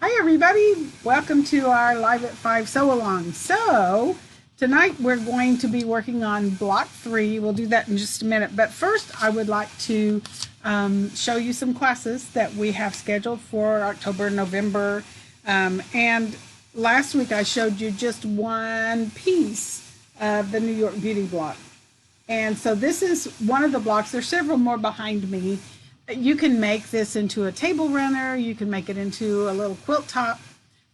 Hi everybody, welcome to our Live at 5 sew along. So tonight we're going to be working on block 3. We'll do that in just a minute, but first I would like to show you some classes that we have scheduled for October, November, and last week I showed you just one piece of the New York Beauty block. And so this is one of the blocks. There's several more behind me. You can make this into a table runner. You can make it into a little quilt top.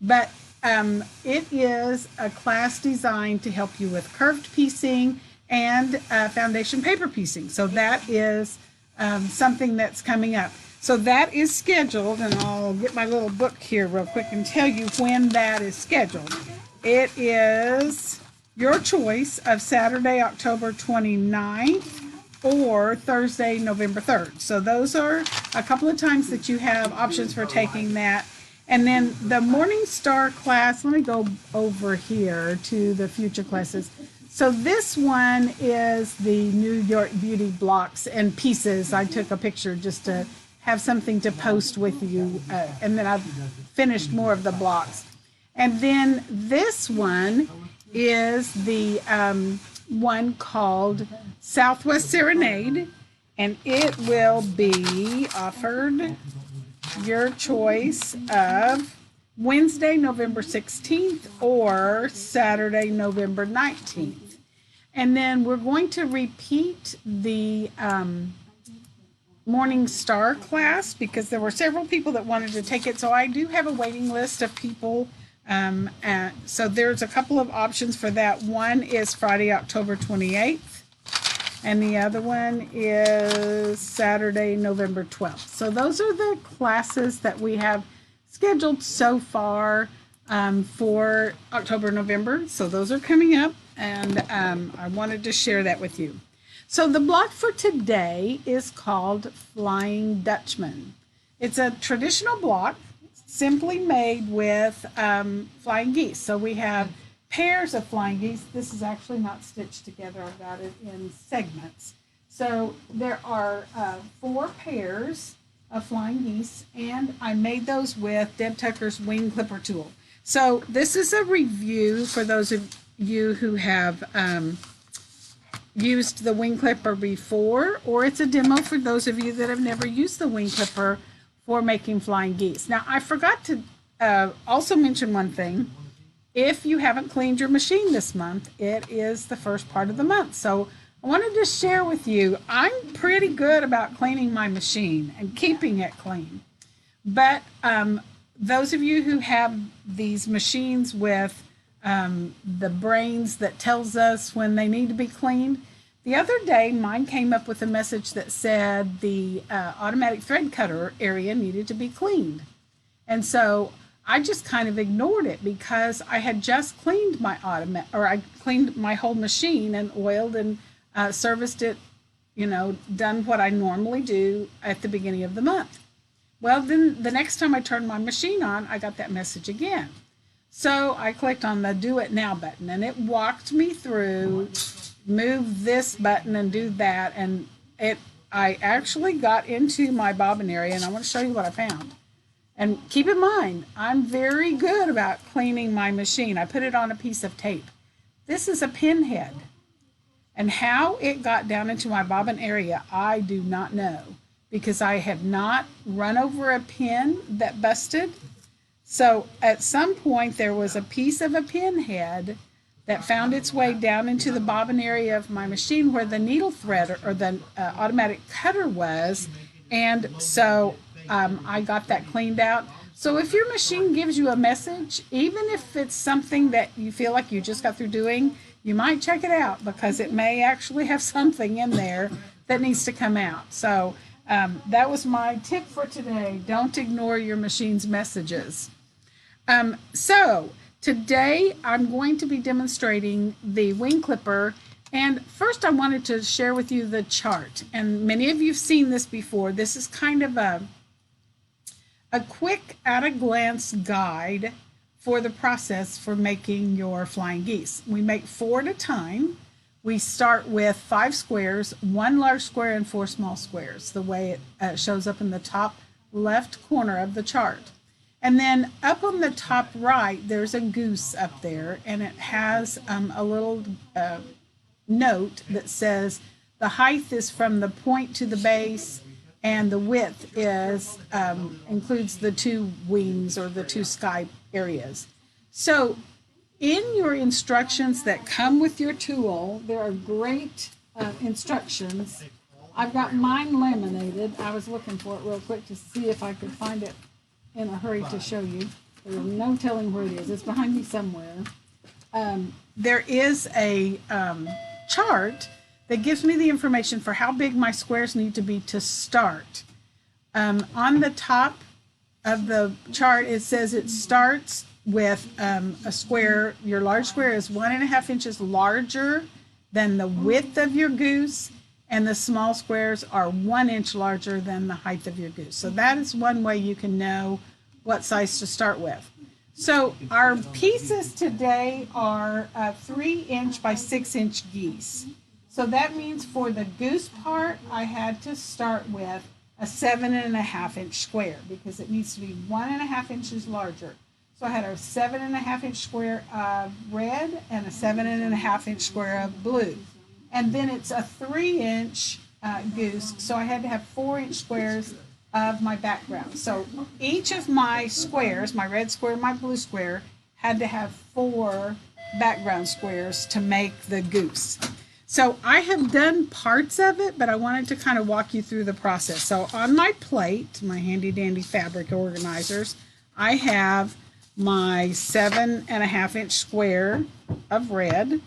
But it is a class designed to help you with curved piecing and foundation paper piecing. So that is something that's coming up. So that is scheduled, and I'll get my little book here real quick and tell you when that is scheduled. It is your choice of Saturday, October 29th or Thursday, November 3rd. So those are a couple of times that you have options for taking that. And then the Morning Star class, let me go over here to the future classes. So this one is the New York Beauty blocks and pieces. I took a picture just to have something to post with you. And then I've finished more of the blocks. And then this one is the one called Southwest Serenade, and it will be offered your choice of Wednesday, November 16th or Saturday, November 19th. And then we're going to repeat the Morning Star class because there were several people that wanted to take it. So I do have a waiting list of people. So there's a couple of options for that. One is Friday, October 28th, and the other one is Saturday, November 12th. So those are the classes that we have scheduled so far for October, November. So those are coming up, and I wanted to share that with you. So the block for today is called Flying Dutchman. It's a traditional block simply made with flying geese. So we have pairs of flying geese. This is actually not stitched together. I've got it in segments. So there are 4 pairs of flying geese, and I made those with Deb Tucker's wing clipper tool. So this is a review for those of you who have used the wing clipper before, or it's a demo for those of you that have never used the wing clipper for making flying geese. Now, I forgot to also mention one thing. If you haven't cleaned your machine this month, it is the first part of the month. So I wanted to share with you, I'm pretty good about cleaning my machine and keeping it clean. But those of you who have these machines with the brains that tells us when they need to be cleaned, the other day, mine came up with a message that said the automatic thread cutter area needed to be cleaned. And so I just kind of ignored it because I had just cleaned my I cleaned my whole machine and oiled and serviced it, done what I normally do at the beginning of the month. Well, then the next time I turned my machine on, I got that message again. So I clicked on the Do It Now button, and it walked me through move this button and do that, and I actually got into my bobbin area, and I want to show you what I found. And keep in mind, I'm very good about cleaning my machine. I put it on a piece of tape. This is a pin head, and how it got down into my bobbin area I do not know, because I have not run over a pin that busted. So at some point there was a piece of a pin head that found its way down into the bobbin area of my machine where the needle thread or the automatic cutter was. And so I got that cleaned out. So if your machine gives you a message, even if it's something that you feel like you just got through doing, you might check it out because it may actually have something in there that needs to come out. So that was my tip for today. Don't ignore your machine's messages. So today I'm going to be demonstrating the wing clipper, and first I wanted to share with you the chart, and many of you have seen this before. This is kind of a quick at-a-glance guide for the process for making your flying geese. We make 4 at a time. We start with 5 squares, 1 large square and 4 small squares, the way it shows up in the top left corner of the chart. And then up on the top right, there's a goose up there, and it has a little note that says the height is from the point to the base, and the width is includes the two wings or the two sky areas. So in your instructions that come with your tool, there are great instructions. I've got mine laminated. I was looking for it real quick to see if I could find it in a hurry to show you. There's no telling where it is. It's behind me somewhere. There is a chart that gives me the information for how big my squares need to be to start. On the top of the chart, it says it starts with a square. Your large square is 1.5 inches larger than the width of your goose, and the small squares are 1 inch larger than the height of your goose. So that is one way you can know what size to start with. So our pieces today are 3-inch by 6-inch geese. So that means for the goose part, I had to start with a 7.5-inch square because it needs to be 1.5 inches larger. So I had a 7.5-inch square of red and a 7.5-inch square of blue. And then it's a 3-inch goose, so I had to have 4-inch squares of my background. So each of my squares, my red square, my blue square, had to have 4 background squares to make the goose. So I have done parts of it, but I wanted to kind of walk you through the process. So on my plate, my handy dandy fabric organizers, I have my 7.5-inch square of red,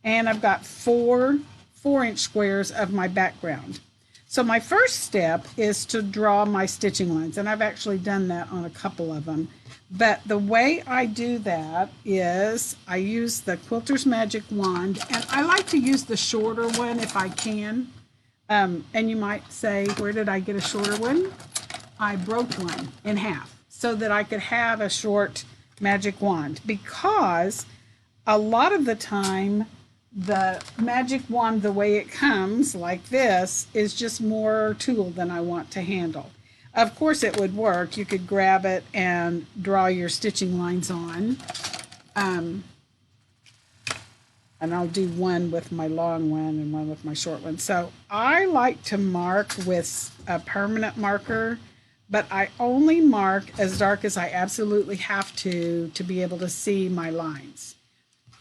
and I've got 4-inch squares of my background. So my first step is to draw my stitching lines, and I've actually done that on a couple of them. But the way I do that is I use the Quilter's Magic Wand, and I like to use the shorter one if I can. And you might say, where did I get a shorter one? I broke one in half so that I could have a short magic wand, because a lot of the time the magic wand, the way it comes like this, is just more tool than I want to handle. Of course it would work. You could grab it and draw your stitching lines on. And I'll do one with my long one and one with my short one. So I like to mark with a permanent marker, but I only mark as dark as I absolutely have to be able to see my lines.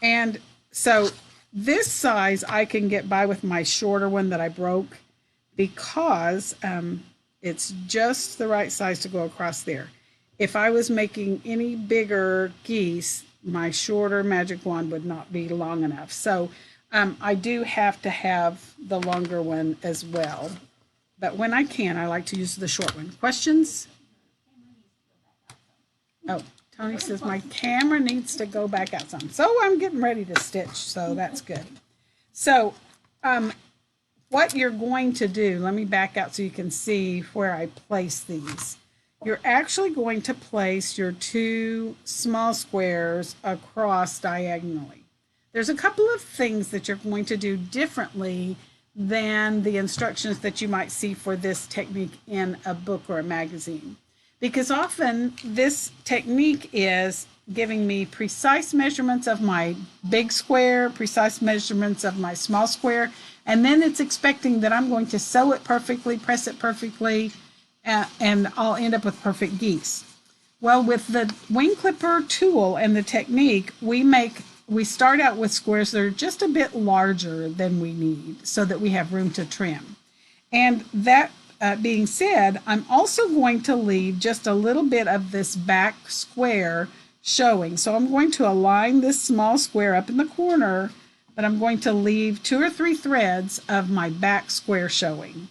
And so this size I can get by with my shorter one that I broke, because it's just the right size to go across there. If I was making any bigger geese, my shorter magic wand would not be long enough. So I do have to have the longer one as well. But when I can, I like to use the short one. Questions? Oh, Tony says my camera needs to go back out some. So I'm getting ready to stitch, so that's good. So what you're going to do, let me back out so you can see where I place these. You're actually going to place your 2 small squares across diagonally. There's a couple of things that you're going to do differently than the instructions that you might see for this technique in a book or a magazine. Because often this technique is giving me precise measurements of my big square, precise measurements of my small square, and then it's expecting that I'm going to sew it perfectly, press it perfectly, and I'll end up with perfect geese. Well, with the wing clipper tool and the technique, we start out with squares that are just a bit larger than we need so that we have room to trim. And that being said, I'm also going to leave just a little bit of this back square showing. So I'm going to align this small square up in the corner, but I'm going to leave 2 or 3 threads of my back square showing.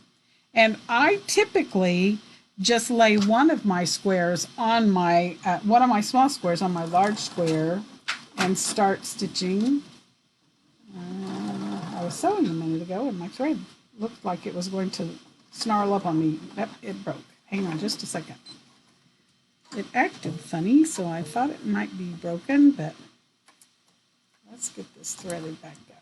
And I typically just lay one of my squares on my, one of my small squares on my large square and start stitching. I was sewing a minute ago and my thread looked like it was going to snarl up on me. Yep, it broke. Hang on just a second. It acted funny, so I thought it might be broken, but let's get this threaded back up.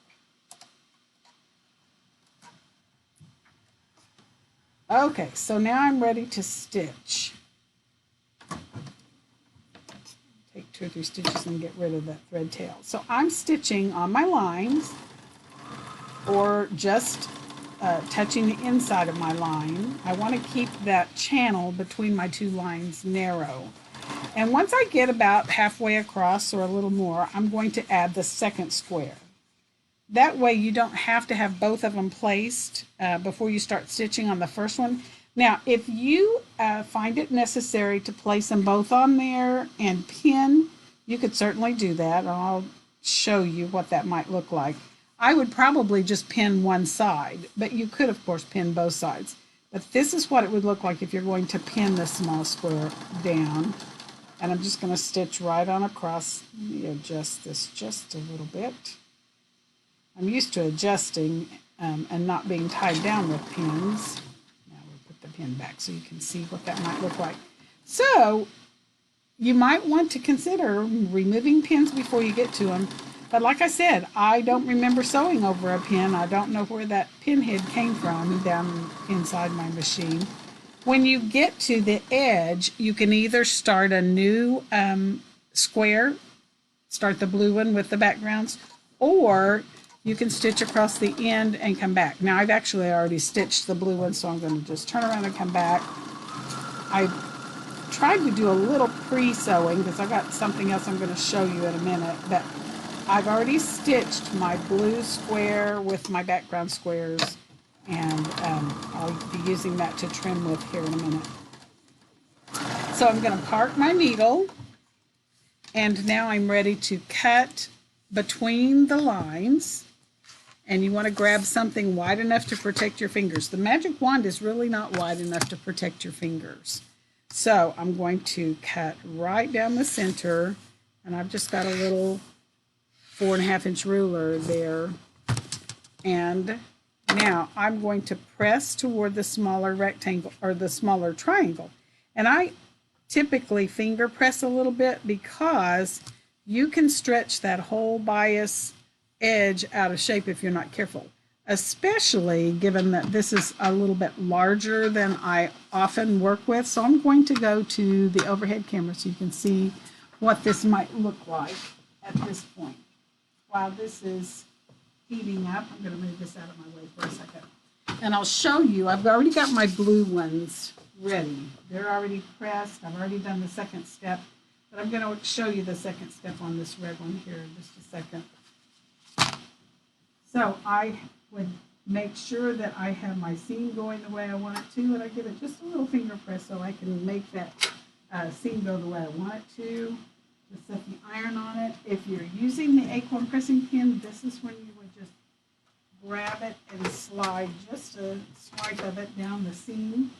Okay, so now I'm ready to stitch. halfway through stitches and get rid of that thread tail. So I'm stitching on my lines, or just touching the inside of my line. I want to keep that channel between my two lines narrow. And once I get about halfway across or a little more, I'm going to add the second square. That way you don't have to have both of them placed before you start stitching on the first one. Now, if you find it necessary to place them both on there and pin, you could certainly do that. I'll show you what that might look like. I would probably just pin one side, but you could, of course, pin both sides. But this is what it would look like if you're going to pin the small square down. And I'm just going to stitch right on across. Let me adjust this just a little bit. I'm used to adjusting and not being tied down with pins. Now we'll put the pin back so you can see what that might look like. So you might want to consider removing pins before you get to them. But like I said, I don't remember sewing over a pin. I don't know where that pin head came from down inside my machine. When you get to the edge, you can either start a new square, start the blue one with the backgrounds, or you can stitch across the end and come back. Now I've actually already stitched the blue one, so I'm going to just turn around and come back. I tried to do a little pre-sewing because I got something else I'm going to show you in a minute, but I've already stitched my blue square with my background squares, and I'll be using that to trim with here in a minute. So I'm going to park my needle, and now I'm ready to cut between the lines. And you want to grab something wide enough to protect your fingers. The magic wand is really not wide enough to protect your fingers. So I'm going to cut right down the center, and I've just got a little 4.5-inch ruler there. And now I'm going to press toward the smaller rectangle or the smaller triangle. And I typically finger press a little bit because you can stretch that whole bias edge out of shape if you're not careful, especially given that this is a little bit larger than I often work with. So I'm going to go to the overhead camera so you can see what this might look like at this point. While this is heating up, I'm going to move this out of my way for a second. And I'll show you, I've already got my blue ones ready. They're already pressed. I've already done the second step, but I'm going to show you the second step on this red one here in just a second. So I would make sure that I have my seam going the way I want it to, and I give it just a little finger press so I can make that seam go the way I want it to. Just set the iron on it. If you're using the acorn pressing pin, this is when you would just grab it and slide just a swipe of it down the seam.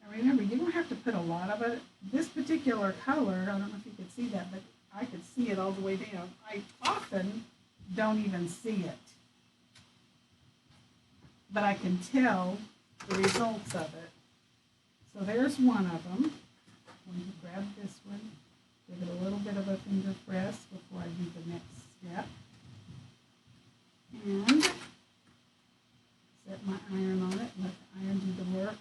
Now remember, you don't have to put a lot of it. This particular color, I don't know if you could see that, but I could see it all the way down. I often don't even see it, but I can tell the results of it. So there's one of them. I'm going to grab this one, give it a little bit of a finger press before I do the next step. And set my iron on it, let the iron do the work.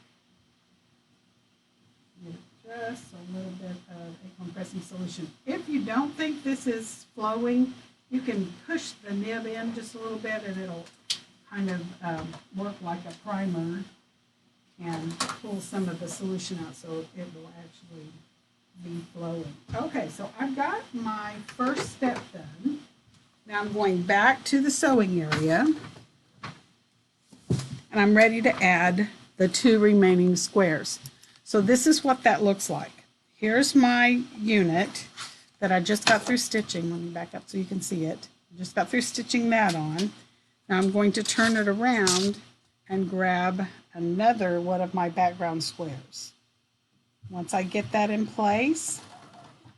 Give it just a little bit of acorn pressing solution. If you don't think this is flowing, you can push the nib in just a little bit and it'll kind of work like a primer and pull some of the solution out so it will actually be flowing. Okay, so I've got my first step done. Now I'm going back to the sewing area and I'm ready to add the 2 remaining squares. So this is what that looks like. Here's my unit that I just got through stitching. Let me back up so you can see it. I just got through stitching that on. Now I'm going to turn it around and grab another one of my background squares. Once I get that in place,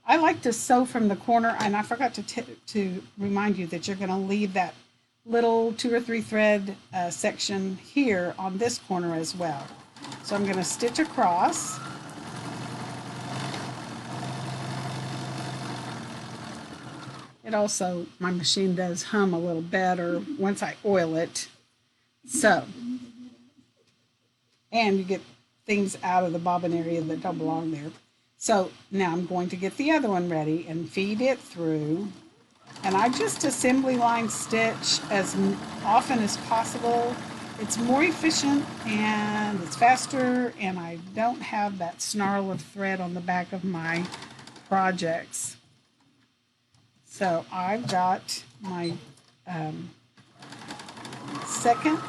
I like to sew from the corner, and I forgot to remind you that you're going to leave that little 2 or 3 thread section here on this corner as well. So I'm going to stitch across. It also, my machine does hum a little better once I oil it. So, and you get things out of the bobbin area that don't belong there. So now I'm going to get the other one ready and feed it through. And I just assembly line stitch as often as possible. It's more efficient and it's faster, and I don't have that snarl of thread on the back of my projects. So I've got my second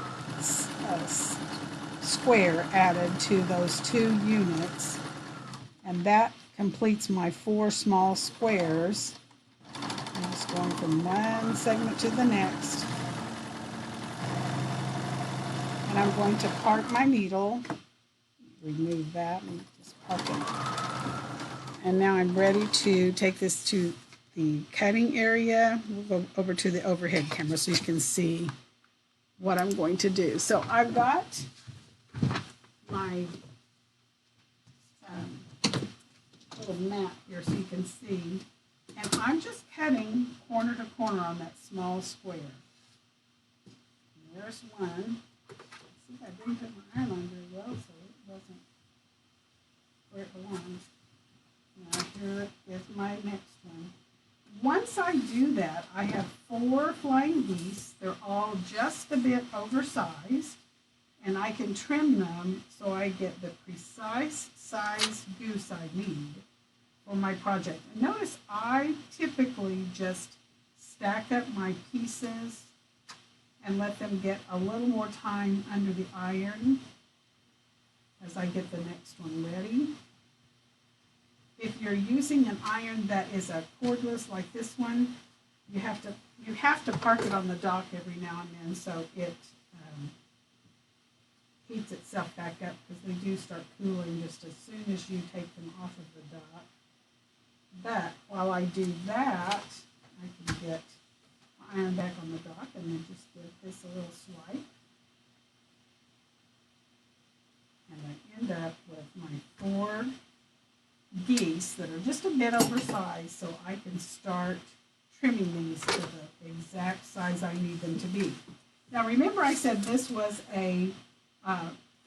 square added to those 2 units, and that completes my 4 small squares. I'm just going from one segment to the next, and I'm going to park my needle, remove that and just park it. And now I'm ready to take this to the cutting area. We'll go over to the overhead camera so you can see what I'm going to do. So I've got my little map here so you can see, and I'm just cutting corner to corner on that small square. And there's one. See, I didn't put my iron on very well, so it wasn't where it belongs. Now here is my next one. Once I do that, I have 4 flying geese. They're all just a bit oversized, and I can trim them so I get the precise size goose I need for my project. And notice I typically just stack up my pieces and let them get a little more time under the iron as I get the next one ready. If you're using an iron that is a cordless like this one, you have to park it on the dock every now and then so it heats itself back up, because they do start cooling just as soon as you take them off of the dock. But while I do that, I can get my iron back on the dock and then just give this a little swipe. And I end up with my 4 geese that are just a bit oversized, so I can start trimming these to the exact size I need them to be. Now remember, I said this was a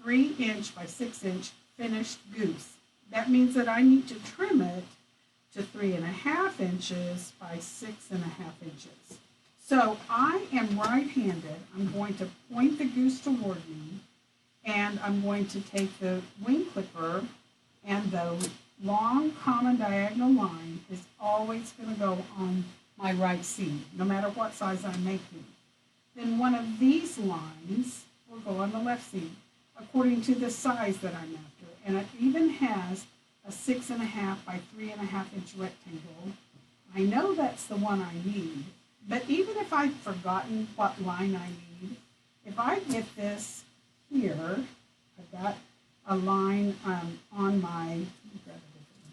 3-inch by 6-inch finished goose. That means that I need to trim it to 3.5 inches by 6.5 inches. So I am right-handed. I'm going to point the goose toward me, and I'm going to take the wing clipper, and the long common diagonal line is always going to go on my right seam, no matter what size I'm making. Then one of these lines will go on the left seam, according to the size that I'm after. And it even has a 6.5 by 3.5 inch rectangle. I know that's the one I need, but even if I've forgotten what line I need, if I get this here, I've got a line on my, let me grab a different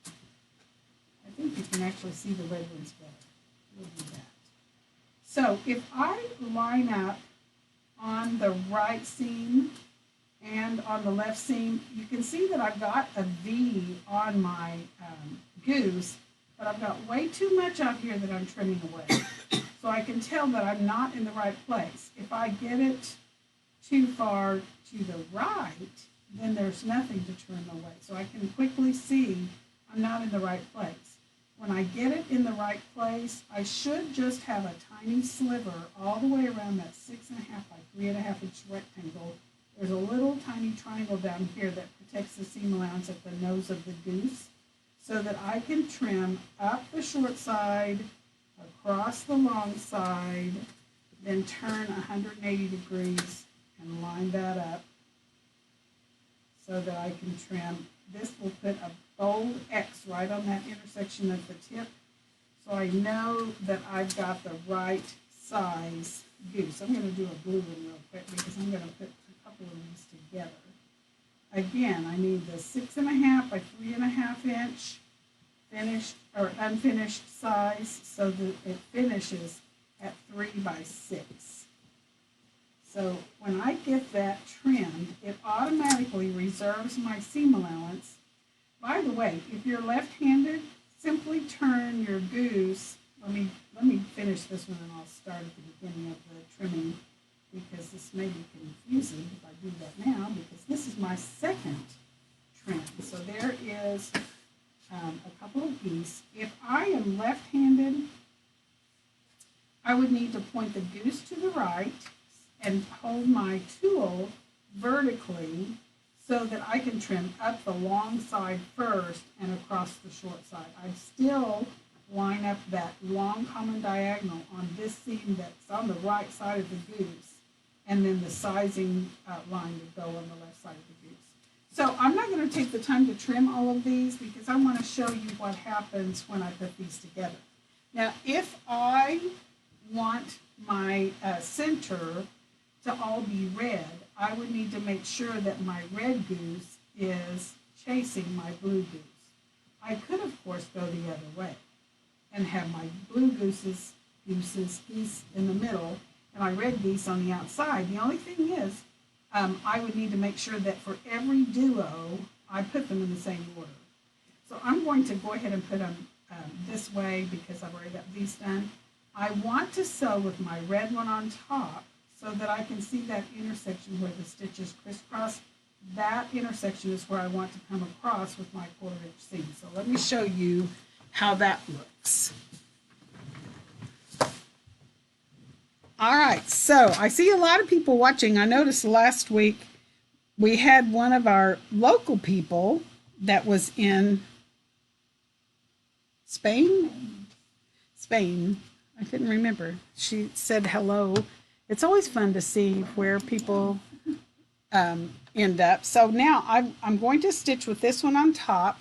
one. I think you can actually see the red ones better. We'll do that. So if I line up on the right seam and on the left seam, you can see that I've got a V on my goose, but I've got way too much out here that I'm trimming away. So I can tell that I'm not in the right place. If I get it too far to the right, then there's nothing to trim away. So I can quickly see I'm not in the right place. When I get it in the right place, I should just have a tiny sliver all the way around that 6.5 by 3.5 inch rectangle. There's a little tiny triangle down here that protects the seam allowance at the nose of the goose, so that I can trim up the short side, across the long side, then turn 180 degrees and line that up so that I can trim. This will put a bold X right on that intersection of the tip, so I know that I've got the right size goose. I'm going to do a blue one real quick because I'm going to put a couple of these together. Again, I need the 6.5 by 3.5 inch finished or unfinished size so that it finishes at 3 by 6. So when I get that trimmed, it automatically reserves my seam allowance. By the way, if you're left-handed, simply turn your goose. Let me finish this one and I'll start at the beginning of the trimming, because this may be confusing if I do that now, because this is my second trim. So there is a couple of geese. If I am left-handed, I would need to point the goose to the right and hold my tool vertically so that I can trim up the long side first and across the short side. I'd still line up that long common diagonal on this seam that's on the right side of the goose, and then the sizing line would go on the left side of the goose. So I'm not going to take the time to trim all of these because I want to show you what happens when I put these together. Now, if I want my center to all be red, I would need to make sure that my red goose is chasing my blue goose. I could, of course, go the other way and have my blue geese in the middle and my red geese on the outside. The only thing is, I would need to make sure that for every duo, I put them in the same order. So I'm going to go ahead and put them this way because I've already got these done. I want to sew with my red one on top so that I can see that intersection where the stitches crisscross. That intersection is where I want to come across with my 1/4 inch seam. So let me show you how that looks. All right, so I see a lot of people watching. I noticed last week we had one of our local people that was in Spain. I couldn't remember. She said hello. It's always fun to see where people end up. So now I'm going to stitch with this one on top.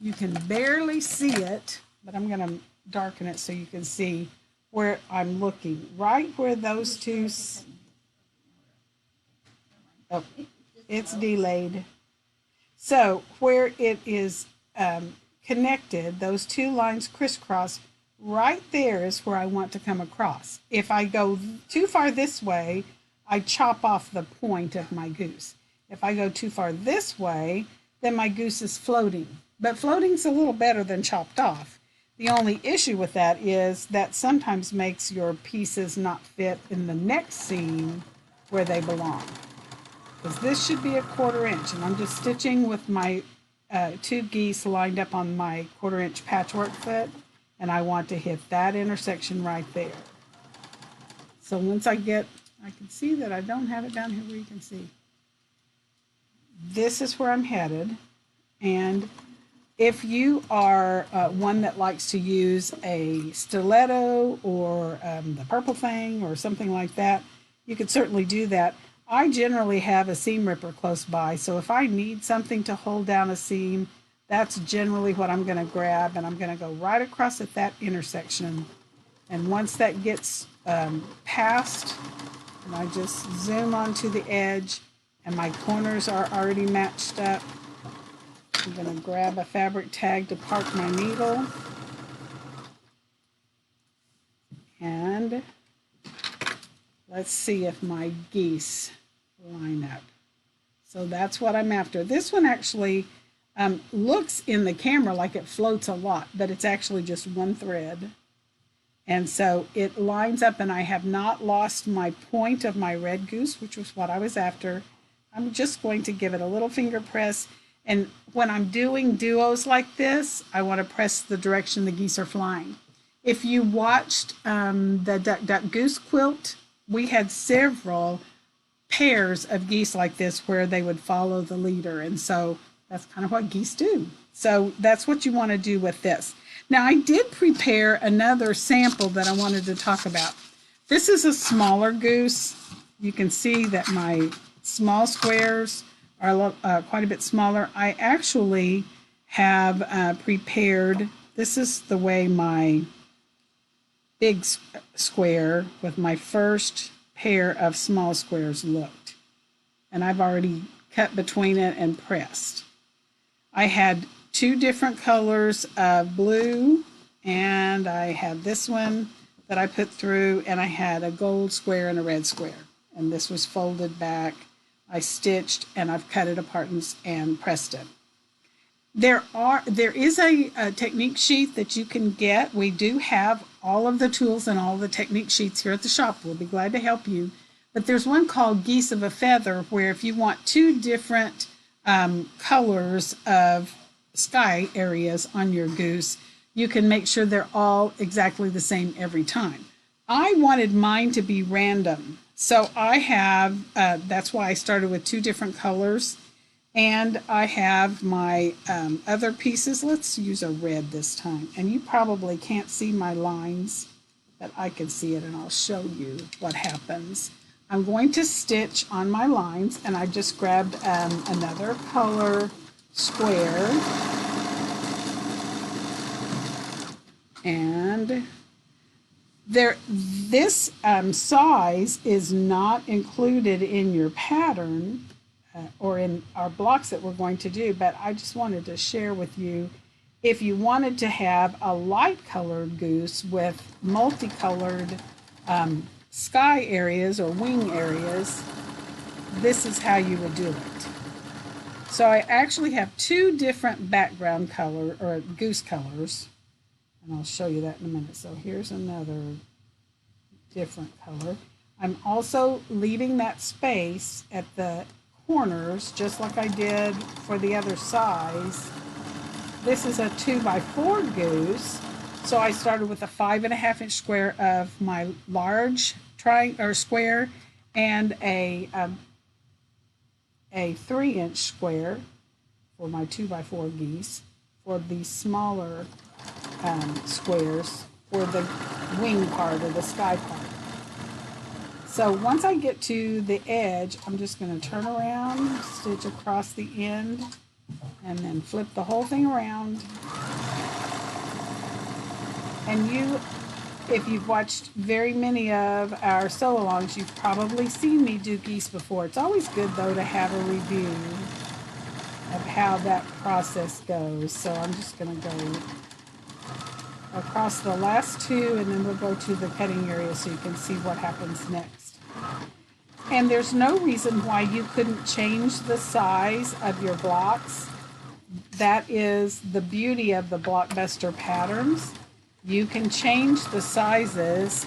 You can barely see it, but I'm going to darken it so you can see where I'm looking. Right where those two... Oh, it's delayed. So where it is connected, those two lines crisscross, right there is where I want to come across. If I go too far this way, I chop off the point of my goose. If I go too far this way, then my goose is floating. But floating's a little better than chopped off. The only issue with that is that sometimes makes your pieces not fit in the next seam where they belong. Because this should be a 1/4 inch, and I'm just stitching with my two geese lined up on my 1/4 inch patchwork foot, and I want to hit that intersection right there. So once I can see that I don't have it down here where you can see. This is where I'm headed, and if you are one that likes to use a stiletto or the purple thing or something like that, you could certainly do that. I generally have a seam ripper close by, so if I need something to hold down a seam, that's generally what I'm going to grab, and I'm going to go right across at that intersection. And once that gets past, and I just zoom onto the edge, and my corners are already matched up, I'm going to grab a fabric tag to park my needle. And let's see if my geese line up. So that's what I'm after. This one actually looks in the camera like it floats a lot, but it's actually just one thread. And so it lines up, and I have not lost my point of my red goose, which was what I was after. I'm just going to give it a little finger press. And when I'm doing duos like this, I want to press the direction the geese are flying. If you watched the Duck Duck Goose quilt, we had several pairs of geese like this where they would follow the leader. And so that's kind of what geese do. So that's what you want to do with this. Now, I did prepare another sample that I wanted to talk about. This is a smaller goose. You can see that my small squares are quite a bit smaller. I actually have prepared, this is the way my big square with my first pair of small squares looked. And I've already cut between it and pressed. I had two different colors of blue, and I had this one that I put through, and I had a gold square and a red square. And this was folded back. I stitched, and I've cut it apart and pressed it. There is a technique sheet that you can get. We do have all of the tools and all the technique sheets here at the shop. We'll be glad to help you. But there's one called Geese of a Feather, where if you want two different colors of sky areas on your goose, you can make sure they're all exactly the same every time. I wanted mine to be random. So I have, that's why I started with two different colors. And I have my other pieces. Let's use a red this time. And you probably can't see my lines, but I can see it and I'll show you what happens. I'm going to stitch on my lines, and I just grabbed another color square. And this size is not included in your pattern or in our blocks that we're going to do, but I just wanted to share with you, if you wanted to have a light colored goose with multicolored sky areas or wing areas, this is how you would do it. So I actually have two different background color or goose colors, and I'll show you that in a minute. So here's another different color. I'm also leaving that space at the corners just like I did for the other size. This is a 2x4 goose, so I started with a 5.5 inch square of my large triangle or square and a 3-inch square for my 2x4 geese, for the smaller squares for the wing part or the sky part. So once I get to the edge, I'm just going to turn around, stitch across the end, and then flip the whole thing around. And you, if you've watched very many of our sew-alongs, you've probably seen me do geese before. It's always good, though, to have a review of how that process goes. So I'm just going to go across the last two, and then we'll go to the cutting area so you can see what happens next. And there's no reason why you couldn't change the size of your blocks. That is the beauty of the Blockbuster patterns. You can change the sizes,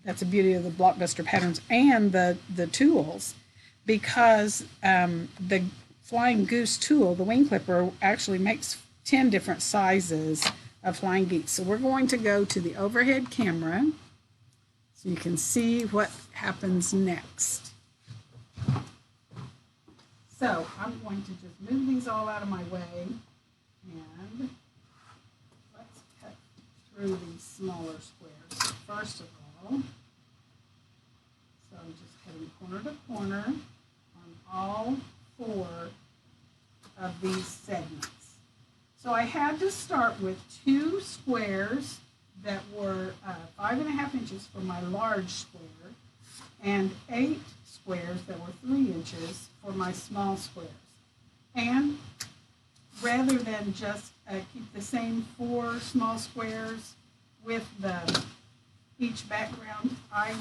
that's the beauty of the Blockbuster patterns and the tools, because the Flying Goose tool, the wing clipper, actually makes 10 different sizes of flying geese. So we're going to go to the overhead camera so you can see what happens next. So I'm going to just move these all out of my way, and let's cut through these smaller squares first of all. So I'm just cutting corner to corner on all 4 of these segments. So I had to start with 2 squares that were 5.5 inches for my large square, and 8 squares that were 3 inches for my small squares. And rather than just keep the same 4 small squares with each background, I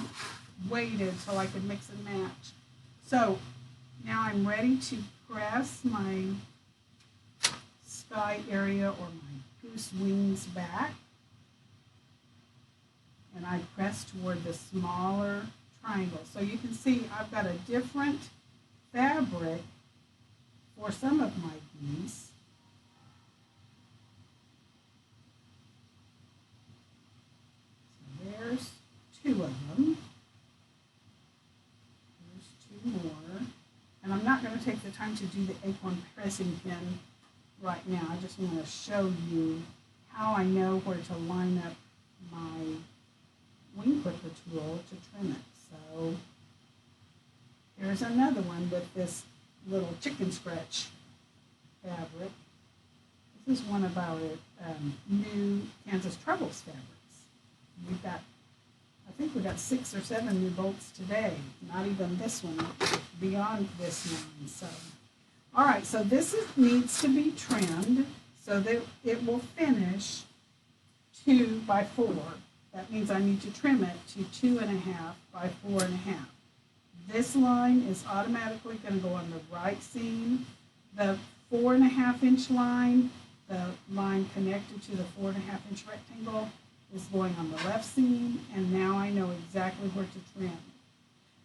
waited till I could mix and match. So now I'm ready to press my sky area or my goose wings back, and I press toward the smaller triangle. So you can see I've got a different fabric for some of my geese. So there's 2 of them. There's 2 more. And I'm not going to take the time to do the acorn pressing pin right now. I just want to show you how I know where to line up my wing clipper tool to trim it. So here's another one with this little chicken scratch fabric. This is one of our new Kansas Troubles fabrics. We've got, I think we got 6 or 7 new bolts today. Not even this one, beyond this one. So, all right, so this needs to be trimmed so that it will finish 2 by 4. That means I need to trim it to 2.5 by 4.5. This line is automatically going to go on the right seam. The 4.5 inch line, the line connected to the 4.5 inch rectangle, is going on the left seam, and now I know exactly where to trim.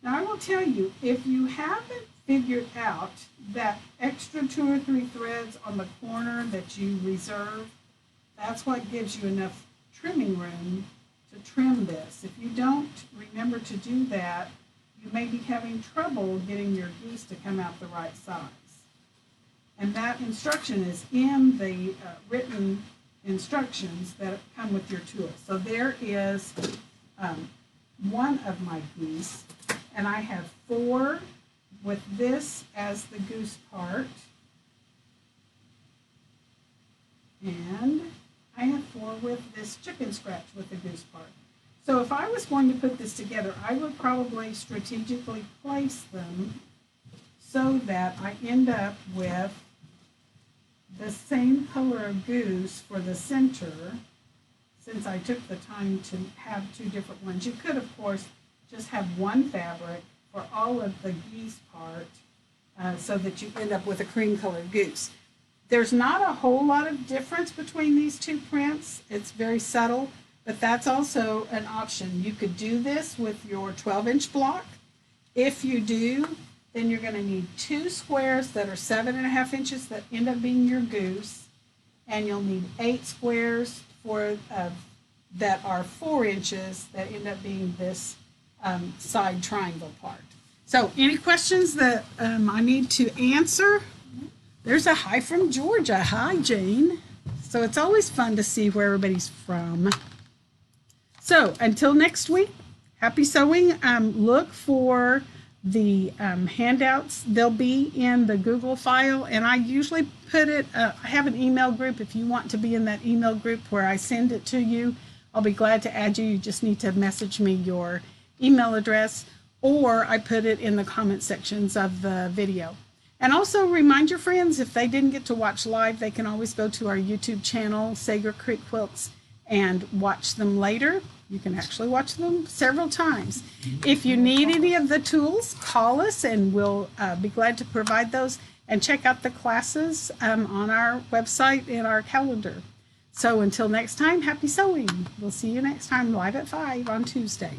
Now I will tell you, if you haven't figured out that extra 2 or 3 threads on the corner that you reserve, that's what gives you enough trimming room to trim this. If you don't remember to do that, you may be having trouble getting your geese to come out the right size. And that instruction is in the written instructions that come with your tool. So there is one of my geese, and I have 4 with this as the goose part, and I have 4 with this chicken scratch with the goose part. So if I was going to put this together, I would probably strategically place them so that I end up with the same color of goose for the center, since I took the time to have 2 different ones. You could, of course, just have one fabric for all of the geese part so that you end up with a cream colored goose. There's not a whole lot of difference between these 2 prints. It's very subtle, but that's also an option. You could do this with your 12-inch block. If you do, then you're going to need 2 squares that are 7.5 inches that end up being your goose, and you'll need 8 squares for that are 4 inches that end up being this side triangle part. So any questions that I need to answer? There's a hi from Georgia. Hi, Jane. So it's always fun to see where everybody's from. So until next week, happy sewing. Look for the handouts. They'll be in the Google file, and I usually put it, I have an email group. If you want to be in that email group where I send it to you, I'll be glad to add you. You just need to message me your email address, or I put it in the comment sections of the video. And also remind your friends, if they didn't get to watch live, they can always go to our YouTube channel, Sager Creek Quilts, and watch them later. You can actually watch them several times. If you need any of the tools, call us and we'll be glad to provide those. And check out the classes on our website and our calendar. So until next time, happy sewing. We'll see you next time live at 5 on Tuesday.